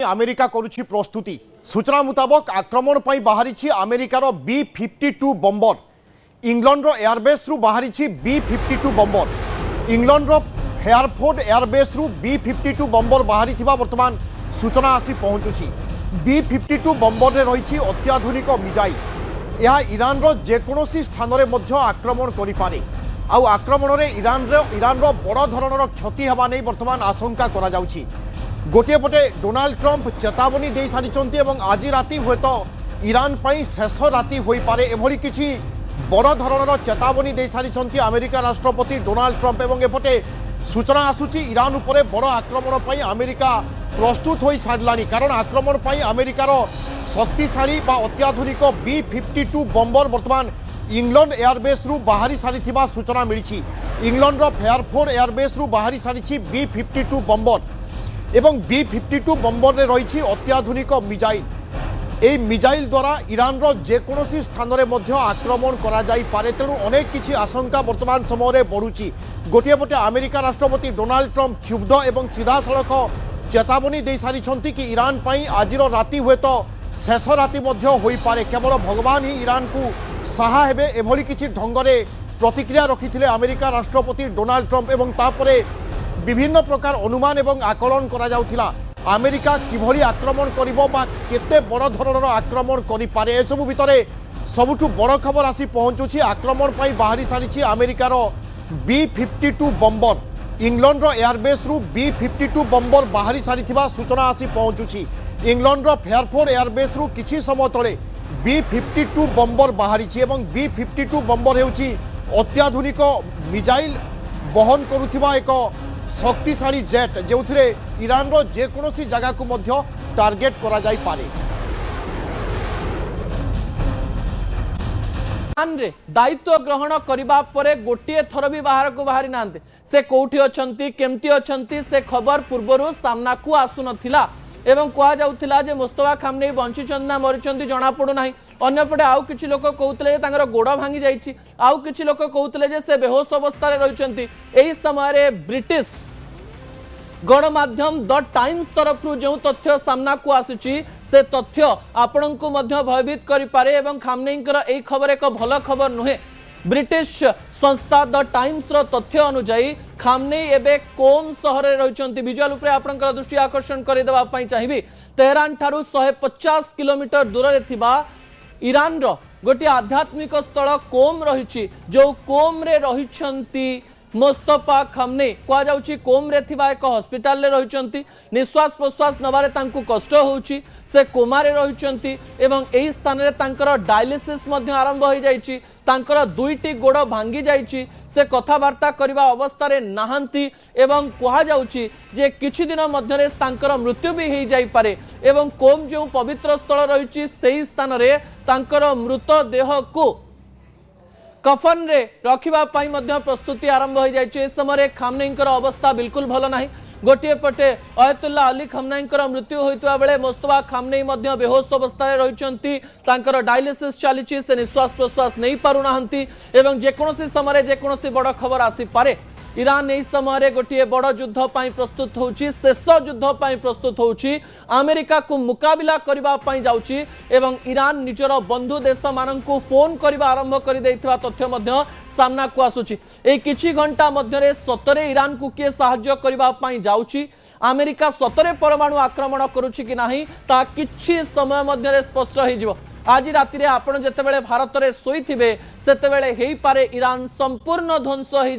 America करुछि प्रस्तुति सूचना मुताबक आक्रमण पर बाहरी अमेरिकार B-52 बम्बर इंग्लैंड एयरबेस रु बाहरी B-52 बम्बर इंग्लैंड हेयरफोर्ड एयरबेस रु B-52 बम्बर बाहरी वर्तमान सूचना आसी पहुंचुछि। B-52 बम्बर रे रही अत्याधुनिक मिजाइल यह ईरान जेकोसी स्थान में आक्रमण करें आउ आक्रमण में ईरान बड़ धरणर क्षति होगा नहीं वर्तमान आशंका करा जाउछि। गोटे पटे डोनाल्ड ट्रंप चेतावनी दे सारी आज राति हुए तो ईरान पर शेष राति हो पारे एभली किछि बड़ धरणर चेतावनी दे सारी अमेरिका राष्ट्रपति डोनाल्ड ट्रंप एवं एपटे सूचना आसुची ईरान उपरे बड़ आक्रमण पर अमेरिका प्रस्तुत हो सारा कारण आक्रमण पर अमेरिकार शक्तिशाली अत्याधुनिक B-52 बम्बर वर्तमान इंग्लैंड एयरबेस रु बाहरी सारी सूचना मिली। इंग्लैंड फेयरफोर्ड एयरबेस रु बाहरी सारी B-52 बम्बर एवं B-52 बम्बर रे रही अत्याधुनिक मिजाइल ए मिजाइल द्वारा ईरान जेकोसी स्थान में आक्रमण करा जाई पारे तेणु अनेक किछि आशंका वर्तमान समय बढ़ुची। गोटे पटे अमेरिका राष्ट्रपति डोनाल्ड ट्रंप क्षुब्ध एवं सीधा सड़क चेतावनी दे सारी कि ईरान पर आज राति हुए तो शेष राति हो पारे केवल भगवान ही ईरान को साहा हेबे एभली किछि ढंगरे प्रतिक्रिया रखिथिले अमेरिका राष्ट्रपति डोनाल्ड ट्रंप एवं तापरे विभिन्न प्रकार अनुमान एवं आकलन करा जाउथिला अमेरिका किभली आक्रमण करिवो बा केते बड़ धरणर आक्रमण करि पारे एसबु भितरे सबुठु बड़ खबर आसी पहुंचुछि। आक्रमण पई बाहरी सारिछि अमेरिकार B-52 बम्बर इंग्लैंड एयरबेस रु B-52 बम्बर बाहरी सारिथिबा सूचना आसी पहुंचुछि। इंग्लैंड फेयरफोर्ड एयरबेस रु किछि समय तले B-52 बम्बर बाहरी एवं B-52 बम्बर हेउछि अत्याधुनिक मिजाइल बहन करुथिबा एक शक्तिशाली जेट जो ईरान जेकोसी जगह को मध्य टार्गेट करा जाई पारे। दायित्व ग्रहण करबा परे गोटे थर भी बाहर को बाहरी नांते से कोठी अछंती केमती अछंती से खबर पूर्वरु सामना को आसु नथिला एवं कहा जाउथिला जे मुस्तफा खामनेई बंचिचंद ना मरिचंती जणा पडु नाही। अन्यपटे आउ किछि लोक कहउतले जे तांगर गोड़ भांगी जाइछि आउ किछि लोक कहउतले जे से बेहोश अवस्था रे रहिचंती। एही समय रे ब्रिटिश गणमाध्यम द टाइम्स तरफ जो तथ्य सामना को आसुची से तथ्य आपण को मध्य भयभीत करि पारे एवं खामनेईकर एही खबर एक भल खबर नुहे। ब्रिटिश संस्था द टाइम्स रो तथ्य अनुसार खामनेई एबे कोम शहर रे रहिचंती। विजुअल उपरे आपनकर दृष्टि आकर्षण करि देबा पई चाहिबी तेहरान ठारू 150 किलोमीटर दूर रे थिबा ईरान रो गोटे आध्यात्मिक स्थल कोम रहिछि जो कोम रे रहिचंती मुस्तफा खामनेई कह जाउछि। कोम रे थिबा एक हॉस्पिटल रे रहिचंती निश्वास प्रश्वास नबारे तांकु कष्ट होउछि से कोमा रे रहिचंती एवं एही स्थान रे तांकर डायलिसिस मध्ये आरंभ हो जाइछि। तांकर दुईटी गोड़ भांगी जाइछि से कथावार्ता करबा अवस्था रे नाहंती एवं कह जाउछि जे किछि दिन मध्ये रे तांकर मृत्यु भी हो जाई पारे एवं कोम जो पवित्र स्थल रहिछि सेही स्थान रे तांकर मृत देह को कफन रे रखिबा पाई मध्य प्रस्तुति आरंभ हो जाइछि। इस समय खामनेईकर अवस्था बिल्कुल भल नाही। गोटे पटे अयतुल्ला अली खामनेईकर मृत्यु होइतबा बेले मुस्तफा खामनेई मध्य बेहोश अवस्था रे रहिचंती तांकर डायलिसिस चलिछि से निश्वास प्रश्वास नहीं पारु नाहंती एवं जेकोसी समय जेकोसी बड़ खबर आसी पारे। ईरान एही समय गोटे बड़ युद्ध पाई प्रस्तुत होउछि शेष युद्ध पाई प्रस्तुत होउछि अमेरिका को मुकाबिला करबा पाई जाउछि एवं ईरान निजर बंधु देश माननकु फोन करबा आरंभ करि दैथिबा तथ्य मध्य सामना को आसुछि। ए किछि घंटा मध्यरे सतरे ईरान को किए सहाय्य करबा पाई जाउछि अमेरिका सतरे परमाणु आक्रमण करूछि कि नाही ता किछि समय मध्यरे स्पष्ट हो जिवो। आज राति रे आपण जेतेबेले भारत रे सोईथिबे सेतेबेले हेई पारे ईरान संपूर्ण ध्वंस